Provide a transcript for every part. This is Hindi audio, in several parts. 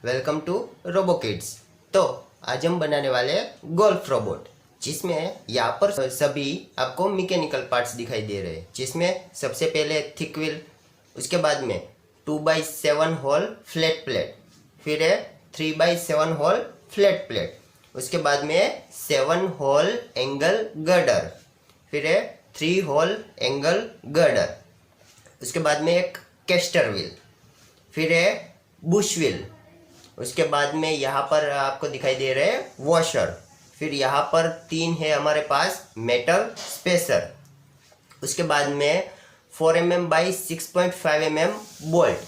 Welcome to रोबोकिड्स। तो आज हम बनाने वाले गोल्फ रोबोट, जिसमें यहाँ पर सभी आपको मैकेनिकल पार्ट्स दिखाई दे रहे हैं। जिसमें सबसे पहले थिक व्हील, उसके बाद में 2x7 होल फ्लैट प्लेट, फिर है 3x7 होल फ्लैट प्लेट, उसके बाद में 7 होल एंगल गर्डर, फिर है 3 होल एंगल गर्डर, उसके बाद में एक कैस्टर व्हील, फिर है बुश व्हील, उसके बाद में यहाँ पर आपको दिखाई दे रहे हैं वॉशर, फिर यहाँ पर 3 है हमारे पास मेटल स्पेसर, उसके बाद में 4 mm बाई 6.5 mm बोल्ट,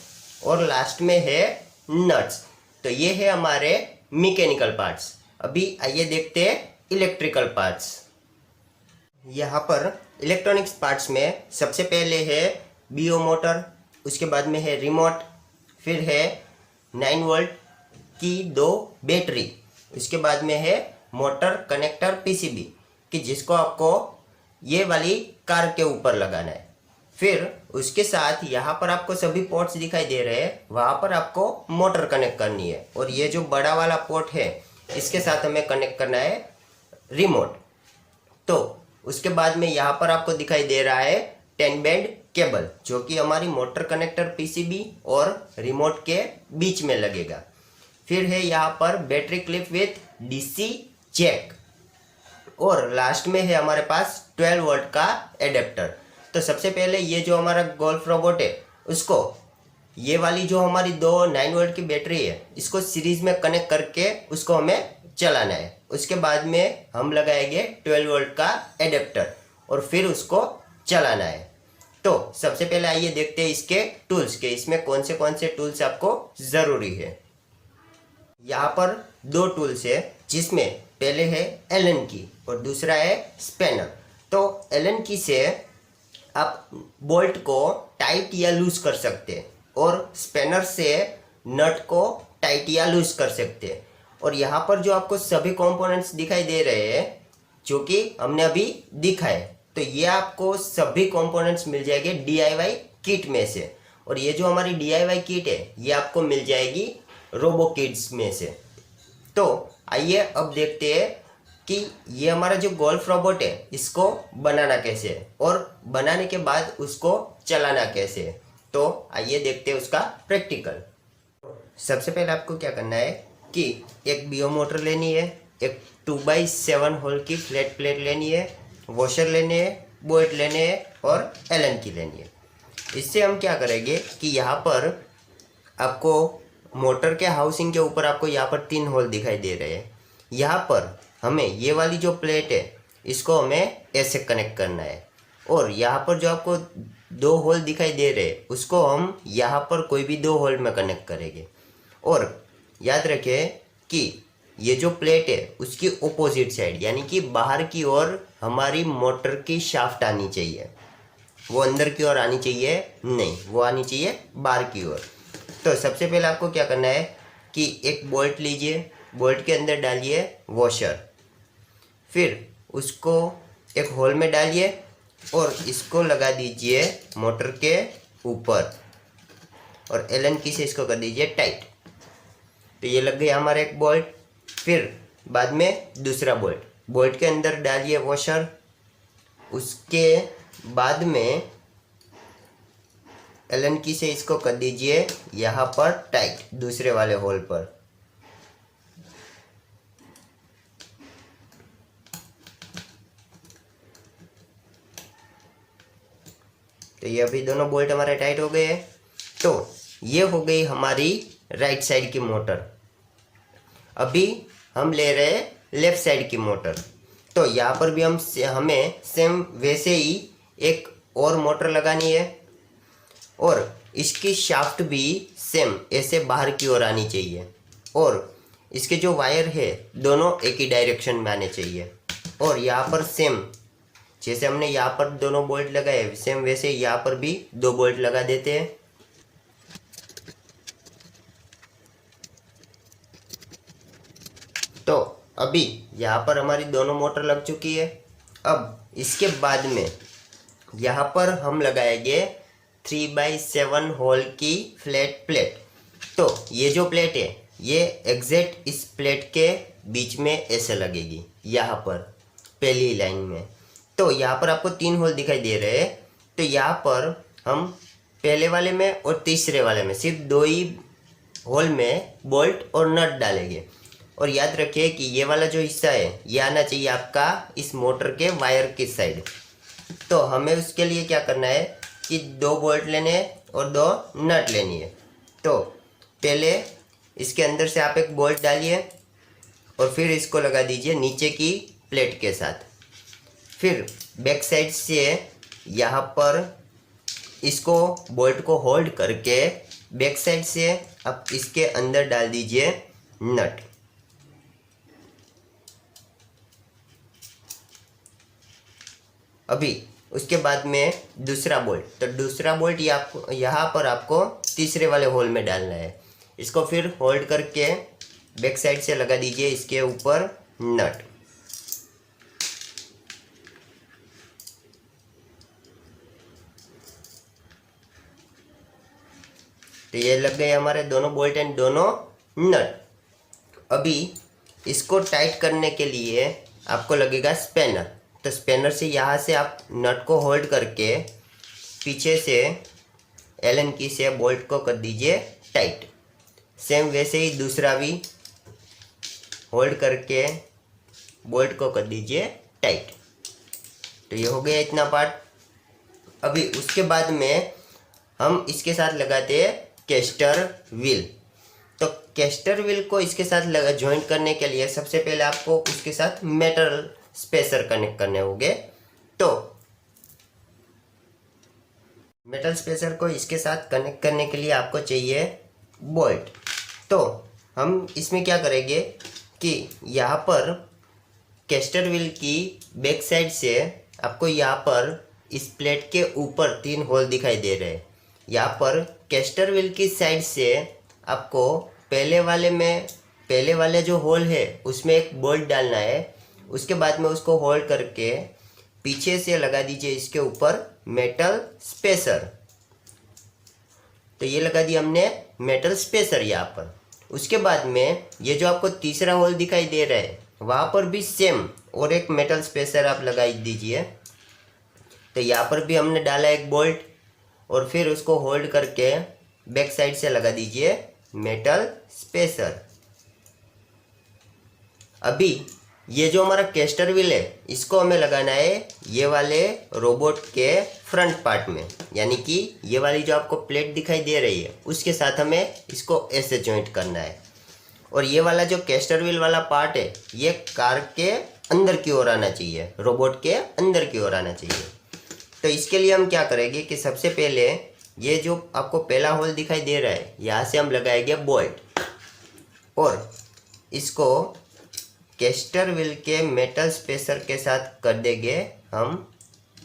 और लास्ट में है नट्स। तो ये है हमारे मैकेनिकल पार्ट्स। अभी आइए देखते हैं इलेक्ट्रिकल पार्ट्स। यहाँ पर इलेक्ट्रॉनिक्स पार्ट्स में सबसे पहले है बीओ मोटर, उसके बाद में है रिमोट, फिर है 9 वोल्ट की 2 बैटरी, उसके बाद में है मोटर कनेक्टर पीसीबी कि जिसको आपको ये वाली कार के ऊपर लगाना है। फिर उसके साथ यहाँ पर आपको सभी पोर्ट्स दिखाई दे रहे हैं, वहाँ पर आपको मोटर कनेक्ट करनी है, और ये जो बड़ा वाला पोर्ट है इसके साथ हमें कनेक्ट करना है रिमोट। तो उसके बाद में यहाँ पर आपको दिखाई दे रहा है 10 बैंड केबल, जो कि हमारी मोटर कनेक्टर पीसीबी और रिमोट के बीच में लगेगा। फिर है यहाँ पर battery clip with DC jack, और लास्ट में है हमारे पास 12 वोल्ट का एडेप्टर। तो सबसे पहले ये जो हमारा गोल्फ रोबोट है उसको ये वाली जो हमारी 2 9 वोल्ट की बैटरी है इसको सीरीज में कनेक्ट करके उसको हमें चलाना है। उसके बाद में हम लगाएंगे 12 वोल्ट का एडेप्टर और फिर उसको चलाना है। तो सबसे पहले आइए देखते हैं इसके टूल्स के, इसमें कौन से टूल्स आपको ज़रूरी है। यहाँ पर 2 टूल्स है, जिसमें पहले है एलन की और दूसरा है स्पैनर। तो एलन की से आप बोल्ट को टाइट या लूज कर सकते हैं, और स्पैनर से नट को टाइट या लूज कर सकते हैं। और यहाँ पर जो आपको सभी कंपोनेंट्स दिखाई दे रहे हैं जो कि हमने अभी दिखाए, तो ये आपको सभी कंपोनेंट्स मिल जाएंगे DIY किट में से। और ये जो हमारी DIY किट है ये आपको मिल जाएगी रोबोकिड्स में से। तो आइए अब देखते हैं कि ये हमारा जो गोल्फ रोबोट है इसको बनाना कैसे है और बनाने के बाद उसको चलाना कैसे है। तो आइए देखते हैं उसका प्रैक्टिकल। सबसे पहले आपको क्या करना है कि एक बीओ मोटर लेनी है, एक 2x7 होल की फ्लैट प्लेट लेनी है, वॉशर लेने हैं, बोल्ट लेने हैं और एलन की लेनी है। इससे हम क्या करेंगे कि यहाँ पर आपको मोटर के हाउसिंग के ऊपर आपको यहाँ पर 3 होल दिखाई दे रहे हैं। यहाँ पर हमें ये वाली जो प्लेट है इसको हमें ऐसे कनेक्ट करना है, और यहाँ पर जो आपको 2 होल दिखाई दे रहे हैं उसको हम यहाँ पर कोई भी 2 होल में कनेक्ट करेंगे। और याद रखें कि ये जो प्लेट है उसकी ऑपोजिट साइड यानी कि बाहर की ओर हमारी मोटर की शाफ्ट आनी चाहिए, वो अंदर की ओर आनी चाहिए नहीं, वो आनी चाहिए बाहर की ओर। तो सबसे पहले आपको क्या करना है कि एक बोल्ट लीजिए, बोल्ट के अंदर डालिए वॉशर, फिर उसको एक होल में डालिए और इसको लगा दीजिए मोटर के ऊपर, और एलन की से इसको कर दीजिए टाइट। तो ये लग गया हमारा एक बोल्ट। फिर बाद में दूसरा बोल्ट, बोल्ट के अंदर डालिए वॉशर, उसके बाद में एलन की से इसको कर दीजिए यहाँ पर टाइट दूसरे वाले होल पर। तो ये अभी दोनों बोल्ट हमारे टाइट हो गए हैं। तो ये हो गई हमारी राइट साइड की मोटर। अभी हम ले रहे हैं लेफ्ट साइड की मोटर। तो यहाँ पर भी हमें सेम वैसे ही एक और मोटर लगानी है, और इसकी शाफ्ट भी सेम ऐसे बाहर की ओर आनी चाहिए, और इसके जो वायर है दोनों एक ही डायरेक्शन में आने चाहिए। और यहाँ पर सेम जैसे हमने यहाँ पर दोनों बोल्ट लगाए सेम वैसे यहाँ पर भी 2 बोल्ट लगा देते हैं। तो अभी यहाँ पर हमारी दोनों मोटर लग चुकी है। अब इसके बाद में यहाँ पर हम लगाएंगे 3x7 होल की फ्लैट प्लेट। तो ये जो प्लेट है ये एग्जैक्ट इस प्लेट के बीच में ऐसे लगेगी, यहाँ पर पहली लाइन में। तो यहाँ पर आपको 3 होल दिखाई दे रहे हैं। तो यहाँ पर हम पहले वाले में और तीसरे वाले में सिर्फ 2 ही होल में बोल्ट और नट डालेंगे। और याद रखिए कि ये वाला जो हिस्सा है ये आना चाहिए आपका इस मोटर के वायर की साइड। तो हमें उसके लिए क्या करना है कि 2 बोल्ट लेने हैं और 2 नट लेनी है। तो पहले इसके अंदर से आप एक बोल्ट डालिए और फिर इसको लगा दीजिए नीचे की प्लेट के साथ। फिर बैक साइड से यहाँ पर इसको बोल्ट को होल्ड करके बैक साइड से आप इसके अंदर डाल दीजिए नट। अभी उसके बाद में दूसरा बोल्ट, तो दूसरा बोल्ट यहाँ पर आपको तीसरे वाले होल में डालना है। इसको फिर होल्ड करके बैक साइड से लगा दीजिए इसके ऊपर नट। तो ये लग गए हमारे दोनों बोल्ट एंड दोनों नट। अभी इसको टाइट करने के लिए आपको लगेगा स्पैनर। तो स्पैनर से यहाँ से आप नट को होल्ड करके पीछे से एलन की से बोल्ट को कर दीजिए टाइट। सेम वैसे ही दूसरा भी होल्ड करके बोल्ट को कर दीजिए टाइट। तो ये हो गया इतना पार्ट। अभी उसके बाद में हम इसके साथ लगाते हैं कैस्टर व्हील। तो कैस्टर व्हील को इसके साथ ज्वाइंट करने के लिए सबसे पहले आपको उसके साथ मेटल स्पेसर कनेक्ट करने होंगे। तो मेटल स्पेसर को इसके साथ कनेक्ट करने के लिए आपको चाहिए बोल्ट। तो हम इसमें क्या करेंगे कि यहाँ पर कैस्टर व्हील की बैक साइड से आपको यहाँ पर इस प्लेट के ऊपर 3 होल दिखाई दे रहे हैं। यहाँ पर कैस्टर व्हील की साइड से आपको पहले वाले जो होल है उसमें एक बोल्ट डालना है। उसके बाद में उसको होल्ड करके पीछे से लगा दीजिए इसके ऊपर मेटल स्पेसर। तो ये लगा दिया हमने मेटल स्पेसर यहाँ पर। उसके बाद में ये जो आपको तीसरा होल दिखाई दे रहा है वहाँ पर भी सेम और एक मेटल स्पेसर आप लगा दीजिए। तो यहाँ पर भी हमने डाला एक बोल्ट और फिर उसको होल्ड करके बैक साइड से लगा दीजिए मेटल स्पेसर। अभी ये जो हमारा कैस्टर व्हील है इसको हमें लगाना है ये वाले रोबोट के फ्रंट पार्ट में, यानी कि ये वाली जो आपको प्लेट दिखाई दे रही है उसके साथ हमें इसको ऐसे जॉइंट करना है। और ये वाला जो कैस्टर व्हील वाला पार्ट है ये कार के अंदर की ओर आना चाहिए, रोबोट के अंदर की ओर आना चाहिए। तो इसके लिए हम क्या करेंगे कि सबसे पहले ये जो आपको पहला होल दिखाई दे रहा है यहाँ से हम लगाएंगे बोल्ट और इसको कैस्टर व्हील के मेटल स्पेसर के साथ कर देंगे हम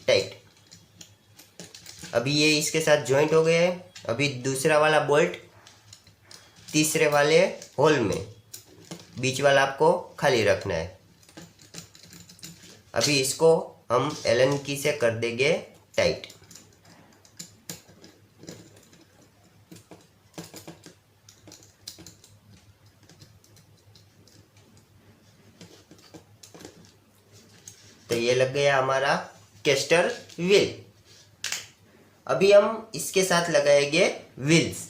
टाइट। अभी ये इसके साथ जॉइंट हो गया है। अभी दूसरा वाला बोल्ट तीसरे वाले होल में, बीच वाला आपको खाली रखना है। अभी इसको हम एलन की से कर देंगे टाइट। तो ये लग गया हमारा कैस्टर व्हील। अभी हम इसके साथ लगाएंगे व्हील्स।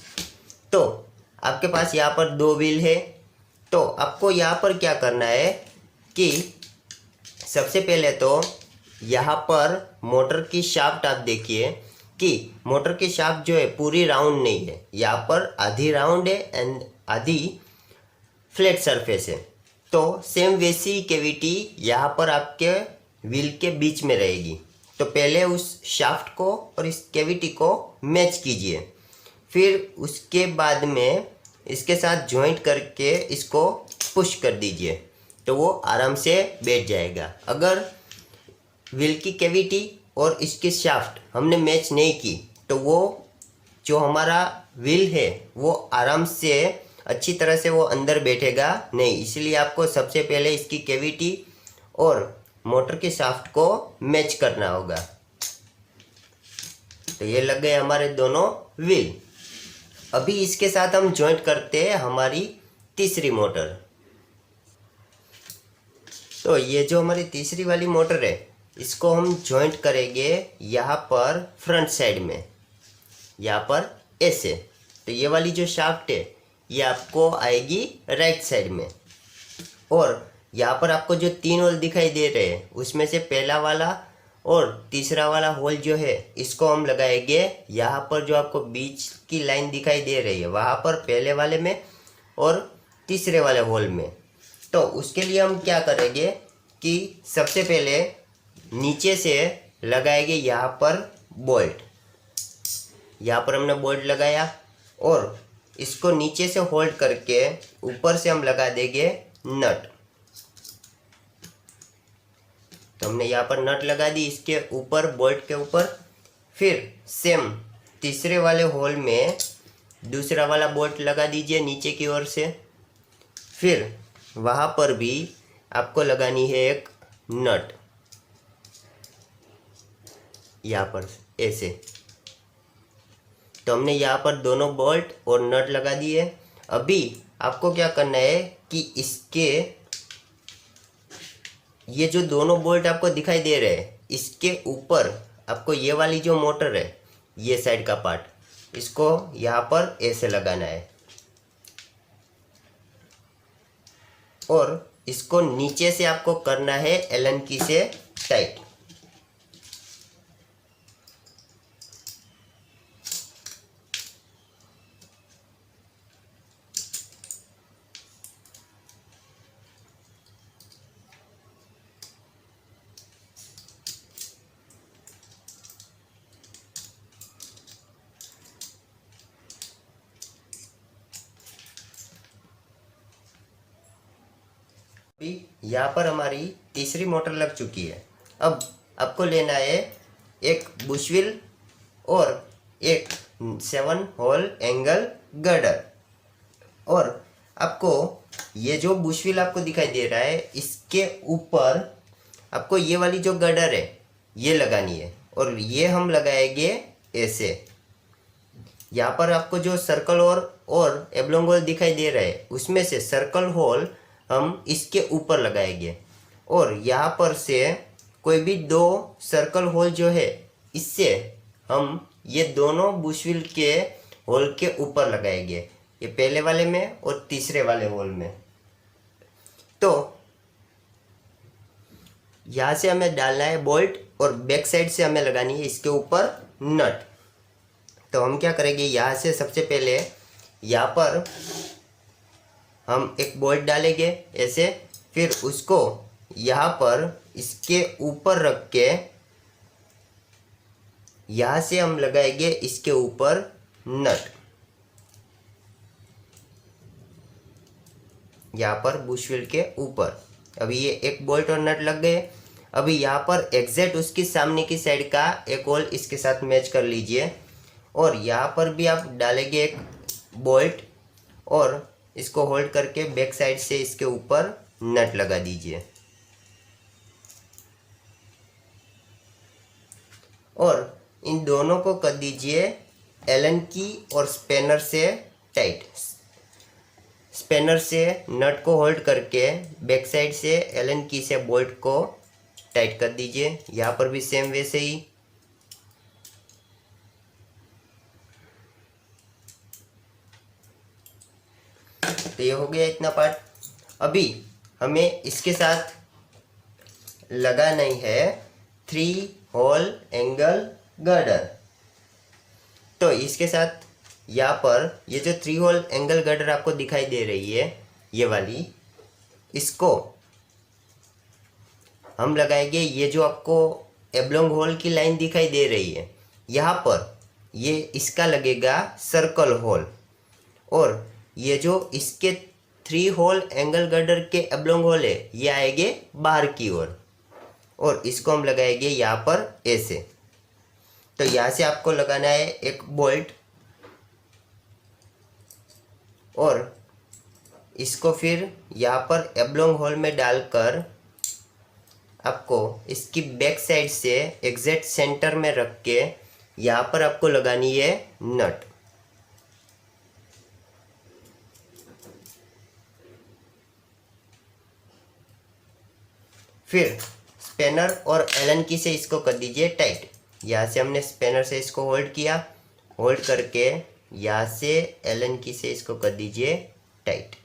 तो आपके पास यहाँ पर 2 व्हील है। तो आपको यहाँ पर क्या करना है कि सबसे पहले तो यहाँ पर मोटर की शाफ्ट आप देखिए कि मोटर की शाफ्ट जो है पूरी राउंड नहीं है, यहाँ पर आधी राउंड है एंड आधी फ्लैट सरफेस है। तो सेम वैसी कैविटी यहाँ पर आपके व्हील के बीच में रहेगी। तो पहले उस शाफ्ट को और इस कैविटी को मैच कीजिए, फिर उसके बाद में इसके साथ जॉइंट करके इसको पुश कर दीजिए तो वो आराम से बैठ जाएगा। अगर व्हील की कैविटी और इसकी शाफ्ट हमने मैच नहीं की तो वो जो हमारा व्हील है वो आराम से अच्छी तरह से वो अंदर बैठेगा नहीं। इसलिए आपको सबसे पहले इसकी कैविटी और मोटर के शाफ्ट को मैच करना होगा। तो ये लग गए हमारे दोनों व्हील। अभी इसके साथ हम जॉइंट करते हैं हमारी तीसरी मोटर। तो ये जो हमारी तीसरी वाली मोटर है इसको हम जॉइंट करेंगे यहाँ पर फ्रंट साइड में, यहाँ पर ऐसे। तो ये वाली जो शाफ्ट है ये आपको आएगी राइट साइड में, और यहाँ पर आपको जो 3 होल दिखाई दे रहे हैं उसमें से पहला वाला और तीसरा वाला होल जो है इसको हम लगाएंगे यहाँ पर, जो आपको बीच की लाइन दिखाई दे रही है वहाँ पर पहले वाले में और तीसरे वाले होल में। तो उसके लिए हम क्या करेंगे कि सबसे पहले नीचे से लगाएंगे यहाँ पर बोल्ट। यहाँ पर हमने बोल्ट लगाया और इसको नीचे से होल्ड करके ऊपर से हम लगा देंगे नट। तो हमने यहाँ पर नट लगा दी इसके ऊपर, बोल्ट के ऊपर। फिर सेम तीसरे वाले होल में दूसरा वाला बोल्ट लगा दीजिए नीचे की ओर से। फिर वहाँ पर भी आपको लगानी है एक नट, यहाँ पर ऐसे। तो हमने यहाँ पर दोनों बोल्ट और नट लगा दिए। अभी आपको क्या करना है कि इसके ये जो दोनों बोल्ट आपको दिखाई दे रहे हैं इसके ऊपर आपको ये वाली जो मोटर है ये साइड का पार्ट इसको यहाँ पर ऐसे लगाना है, और इसको नीचे से आपको करना है एलन की से टाइट। अभी यहाँ पर हमारी तीसरी मोटर लग चुकी है। अब आपको लेना है एक बुशव्हील और एक 7 होल एंगल गर्डर, और आपको ये जो बुशव्हील आपको दिखाई दे रहा है इसके ऊपर आपको ये वाली जो गर्डर है ये लगानी है, और ये हम लगाएंगे ऐसे। यहाँ पर आपको जो सर्कल और एब्लोंग होल दिखाई दे रहा है उसमें से सर्कल होल हम इसके ऊपर लगाएंगे, और यहाँ पर से कोई भी 2 सर्कल होल जो है इससे हम ये दोनों बुशव्हील के होल के ऊपर लगाएंगे, ये पहले वाले में और तीसरे वाले होल में। तो यहाँ से हमें डालना है बोल्ट और बैक साइड से हमें लगानी है इसके ऊपर नट। तो हम क्या करेंगे, यहाँ से सबसे पहले यहाँ पर हम एक बोल्ट डालेंगे ऐसे, फिर उसको यहाँ पर इसके ऊपर रख के यहाँ से हम लगाएंगे इसके ऊपर नट, यहाँ पर बुशव्हील के ऊपर। अभी ये एक बोल्ट और नट लग गए। अभी यहाँ पर एग्जैक्ट उसकी सामने की साइड का एक होल इसके साथ मैच कर लीजिए, और यहाँ पर भी आप डालेंगे एक बोल्ट और इसको होल्ड करके बैक साइड से इसके ऊपर नट लगा दीजिए, और इन दोनों को कर दीजिए एलन की और स्पैनर से टाइट। स्पैनर से नट को होल्ड करके बैक साइड से एलन की से बोल्ट को टाइट कर दीजिए। यहाँ पर भी सेम वैसे ही। तो ये हो गया इतना पार्ट। अभी हमें इसके साथ लगाना ही है 3 होल एंगल गर्डर। तो इसके साथ यहाँ पर ये जो 3 होल एंगल गर्डर आपको दिखाई दे रही है ये वाली, इसको हम लगाएंगे। ये जो आपको एब्लोंग होल की लाइन दिखाई दे रही है यहाँ पर ये इसका लगेगा सर्कल होल, और ये जो इसके 3 होल एंगल गर्डर के एब्लोंग होल है ये आएंगे बाहर की ओर, और इसको हम लगाएंगे यहाँ पर ऐसे। तो यहाँ से आपको लगाना है एक बोल्ट, और इसको फिर यहाँ पर एब्लोंग होल में डालकर आपको इसकी बैक साइड से एग्जैक्ट सेंटर में रख के यहाँ पर आपको लगानी है नट। फिर स्पैनर और एलन की से इसको कर दीजिए टाइट। यहाँ से हमने स्पैनर से इसको होल्ड किया, होल्ड करके यहाँ से एलन की से इसको कर दीजिए टाइट।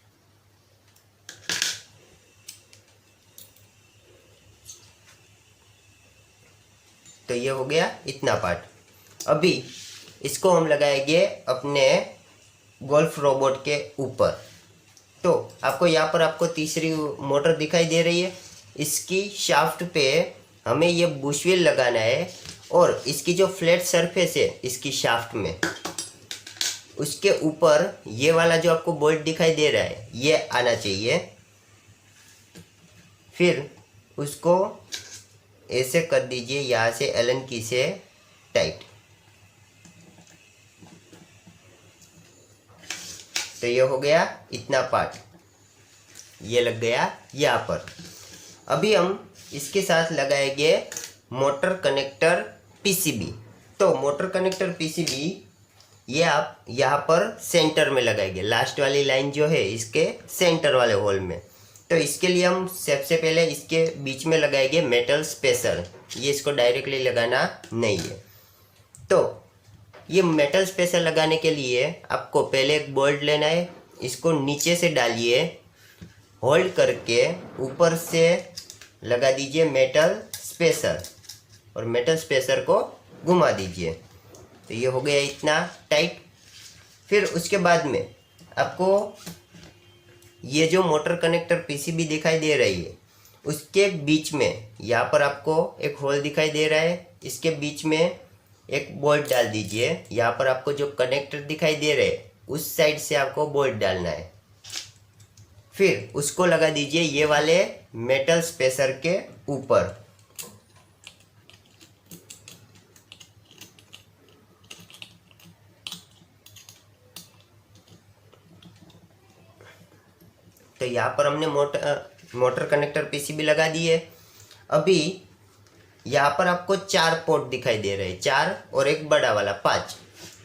तो ये हो गया इतना पार्ट। अभी इसको हम लगाएंगे अपने गोल्फ रोबोट के ऊपर। तो आपको यहाँ पर आपको तीसरी मोटर दिखाई दे रही है, इसकी शाफ्ट पे हमें ये बुश व्हील लगाना है और इसकी जो फ्लैट सरफेस है इसकी शाफ्ट में, उसके ऊपर ये वाला जो आपको बोल्ट दिखाई दे रहा है ये आना चाहिए। फिर उसको ऐसे कर दीजिए यहाँ से एलन की से टाइट। तो ये हो गया इतना पार्ट, ये लग गया यहाँ पर। अभी हम इसके साथ लगाएंगे मोटर कनेक्टर पीसीबी। तो मोटर कनेक्टर पीसीबी ये आप यहाँ पर सेंटर में लगाएंगे, लास्ट वाली लाइन जो है इसके सेंटर वाले होल में। तो इसके लिए हम सबसे पहले इसके बीच में लगाएंगे मेटल स्पेसर। ये इसको डायरेक्टली लगाना नहीं है। तो ये मेटल स्पेसर लगाने के लिए आपको पहले एक बोल्ट लेना है, इसको नीचे से डालिए, होल्ड करके ऊपर से लगा दीजिए मेटल स्पेसर और मेटल स्पेसर को घुमा दीजिए। तो ये हो गया इतना टाइट। फिर उसके बाद में आपको ये जो मोटर कनेक्टर पीसीबी दिखाई दे रही है उसके बीच में यहाँ पर आपको एक होल दिखाई दे रहा है, इसके बीच में एक बोल्ट डाल दीजिए। यहाँ पर आपको जो कनेक्टर दिखाई दे रहे हैं उस साइड से आपको बोल्ट डालना है। फिर उसको लगा दीजिए ये वाले मेटल स्पेसर के ऊपर। तो यहाँ पर हमने मोटर कनेक्टर पीसीबी लगा दी है। अभी यहाँ पर आपको 4 पोर्ट दिखाई दे रहे हैं, 4 और एक बड़ा वाला 5।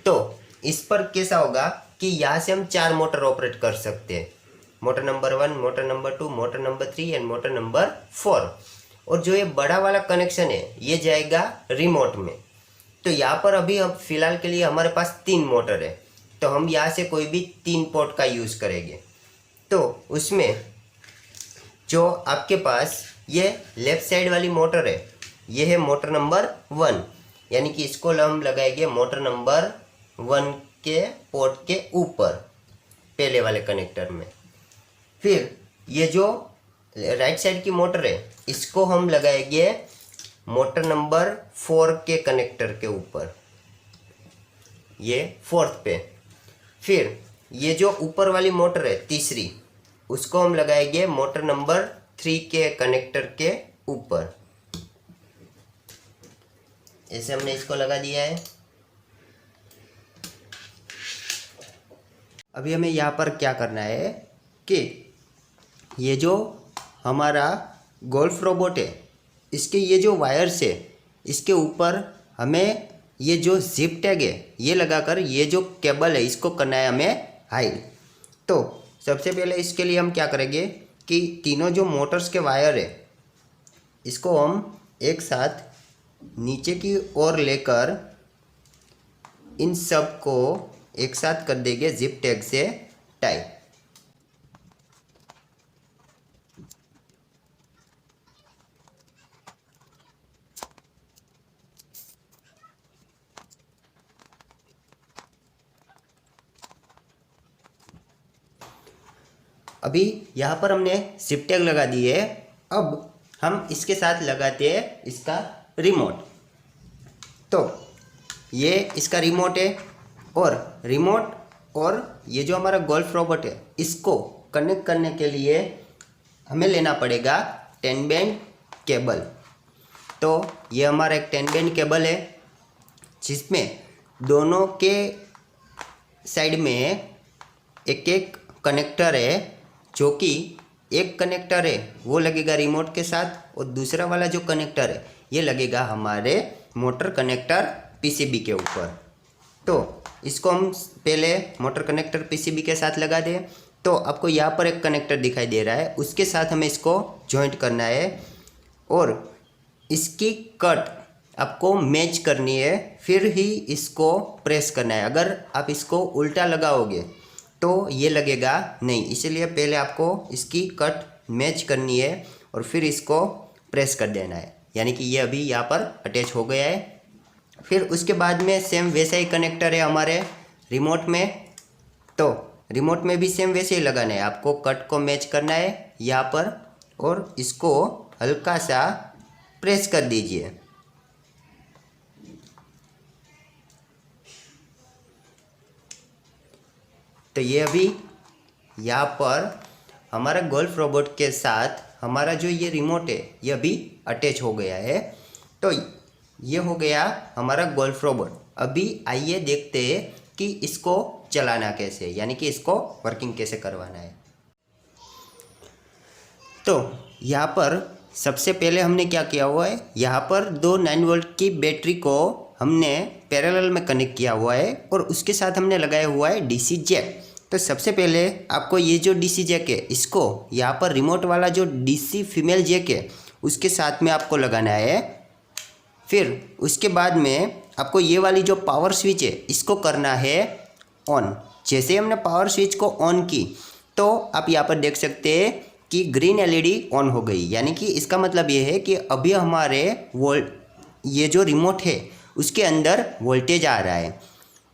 तो इस पर कैसा होगा कि यहाँ से हम 4 मोटर ऑपरेट कर सकते हैं, motor number 1, motor number 2, motor number 3 and motor number 4। और जो ये बड़ा वाला कनेक्शन है ये जाएगा रिमोट में। तो यहाँ पर अभी हम फिलहाल के लिए हमारे पास 3 मोटर है, तो हम यहाँ से कोई भी 3 पोर्ट का यूज़ करेंगे। तो उसमें जो आपके पास ये लेफ्ट साइड वाली मोटर है ये है मोटर नंबर 1, यानी कि इसको हम लगाएंगे मोटर नंबर 1 के पोर्ट के ऊपर पहले वाले कनेक्टर में। फिर ये जो राइट साइड की मोटर है इसको हम लगाएंगे मोटर नंबर 4 के कनेक्टर के ऊपर, ये 4th पे। फिर ये जो ऊपर वाली मोटर है तीसरी, उसको हम लगाएंगे मोटर नंबर 3 के कनेक्टर के ऊपर। ऐसे हमने इसको लगा दिया है। अभी हमें यहाँ पर क्या करना है कि ये जो हमारा गोल्फ रोबोट है इसके ये जो वायर्स है इसके ऊपर हमें ये जो जिप टैग है ये लगाकर ये जो केबल है इसको करना है हमें हाइड। तो सबसे पहले इसके लिए हम क्या करेंगे कि तीनों जो मोटर्स के वायर है इसको हम एक साथ नीचे की ओर लेकर इन सब को एक साथ कर देंगे जिप टैग से टाई। अभी यहाँ पर हमने जिप टैग लगा दी है। अब हम इसके साथ लगाते हैं इसका रिमोट। तो ये इसका रिमोट है और ये जो हमारा गोल्फ रोबोट है इसको कनेक्ट करने के लिए हमें लेना पड़ेगा 10 बैंड केबल। तो ये हमारा एक 10 बैंड केबल है जिसमें दोनों के साइड में एक एक कनेक्टर है, जो कि एक कनेक्टर है वो लगेगा रिमोट के साथ और दूसरा वाला जो कनेक्टर है ये लगेगा हमारे मोटर कनेक्टर पीसीबी के ऊपर। तो इसको हम पहले मोटर कनेक्टर पीसीबी के साथ लगा दें। तो आपको यहाँ पर एक कनेक्टर दिखाई दे रहा है, उसके साथ हमें इसको जॉइंट करना है। और इसकी कट आपको मैच करनी है, फिर ही इसको प्रेस करना है। अगर आप इसको उल्टा लगाओगे तो ये लगेगा नहीं, इसलिए पहले आपको इसकी कट मैच करनी है और फिर इसको प्रेस कर देना है। यानी कि ये अभी यहाँ पर अटैच हो गया है। फिर उसके बाद में सेम वैसा ही कनेक्टर है हमारे रिमोट में, तो रिमोट में भी सेम वैसे ही लगाना है। आपको कट को मैच करना है यहाँ पर और इसको हल्का सा प्रेस कर दीजिए। तो ये अभी यहाँ पर हमारा गोल्फ रोबोट के साथ हमारा जो ये रिमोट है ये अभी अटैच हो गया है। तो ये हो गया हमारा गोल्फ रोबोट। अभी आइए देखते हैं कि इसको चलाना कैसे, यानी कि इसको वर्किंग कैसे करवाना है। तो यहाँ पर सबसे पहले हमने क्या किया हुआ है, यहाँ पर 2 9 वोल्ट की बैटरी को हमने पैरेलल में कनेक्ट किया हुआ है और उसके साथ हमने लगाया हुआ है डीसी जैक। तो सबसे पहले आपको ये जो डीसी जैक है इसको यहाँ पर रिमोट वाला जो डीसी फीमेल जैक है उसके साथ में आपको लगाना है। फिर उसके बाद में आपको ये वाली जो पावर स्विच है इसको करना है ऑन। जैसे ही हमने पावर स्विच को ऑन की तो आप यहाँ पर देख सकते हैं कि ग्रीन एलईडी ऑन हो गई, यानी कि इसका मतलब ये है कि अभी हमारे ये जो रिमोट है उसके अंदर वोल्टेज आ रहा है।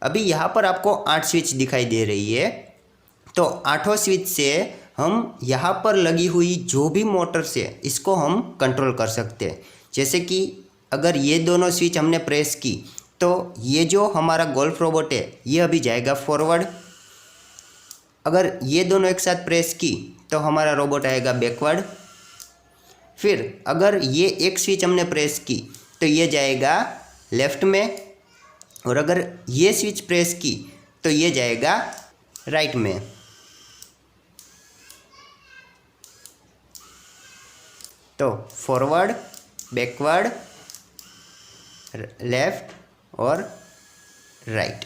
अभी यहाँ पर आपको 8 स्विच दिखाई दे रही है, तो 8 स्विच से हम यहाँ पर लगी हुई जो भी मोटर्स है इसको हम कंट्रोल कर सकते हैं। जैसे कि अगर ये दोनों स्विच हमने प्रेस की तो ये जो हमारा गोल्फ रोबोट है ये अभी जाएगा फॉरवर्ड। अगर ये दोनों एक साथ प्रेस की तो हमारा रोबोट आएगा बैकवर्ड। फिर अगर ये एक स्विच हमने प्रेस की तो ये जाएगा लेफ्ट में, और अगर ये स्विच प्रेस की तो ये जाएगा राइट में। तो फॉरवर्ड, बैकवर्ड, लेफ्ट और राइट।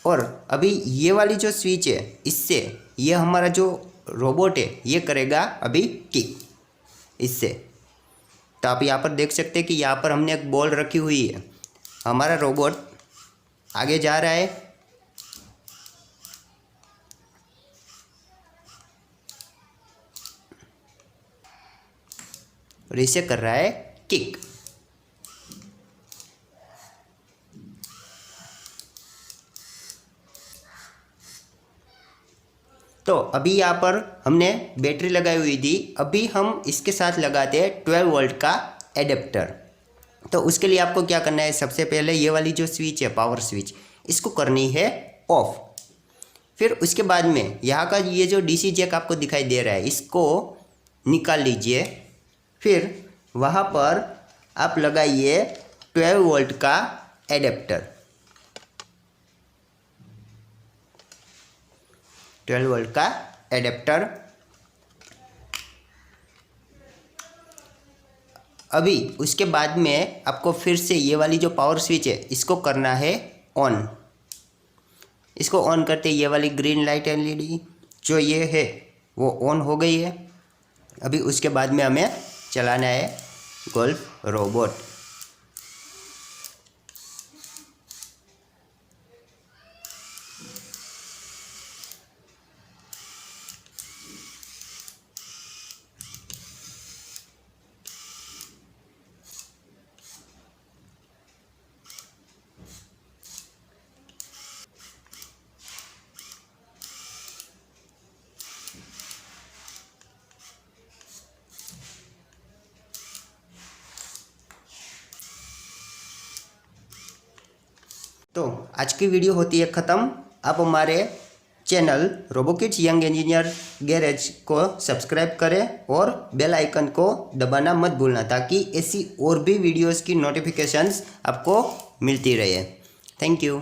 और अभी ये वाली जो स्विच है इससे ये हमारा जो रोबोट है ये करेगा अभी किक इससे। तो आप यहाँ पर देख सकते हैं कि यहाँ पर हमने एक बॉल रखी हुई है, हमारा रोबोट आगे जा रहा है और इसे कर रहा है किक। तो अभी यहाँ पर हमने बैटरी लगाई हुई थी, अभी हम इसके साथ लगाते हैं 12 वोल्ट का एडेप्टर। तो उसके लिए आपको क्या करना है, सबसे पहले ये वाली जो स्विच है पावर स्विच इसको करनी है ऑफ। फिर उसके बाद में यहाँ का ये जो डीसी जैक आपको दिखाई दे रहा है इसको निकाल लीजिए। फिर वहाँ पर आप लगाइए 12 वोल्ट का एडेप्टर, 12 वोल्ट का एडेप्टर। अभी उसके बाद में आपको फिर से ये वाली जो पावर स्विच है इसको करना है ऑन। इसको ऑन करते ये वाली ग्रीन लाइट एलईडी जो ये है वो ऑन हो गई है। अभी उसके बाद में हमें चलाना है गोल्फ रोबोट। तो आज की वीडियो होती है ख़त्म। आप हमारे चैनल रोबोकिड्स यंग इंजीनियर गैरेज को सब्सक्राइब करें और बेल आइकन को दबाना मत भूलना, ताकि ऐसी और भी वीडियोस की नोटिफिकेशंस आपको मिलती रहे। Thank you.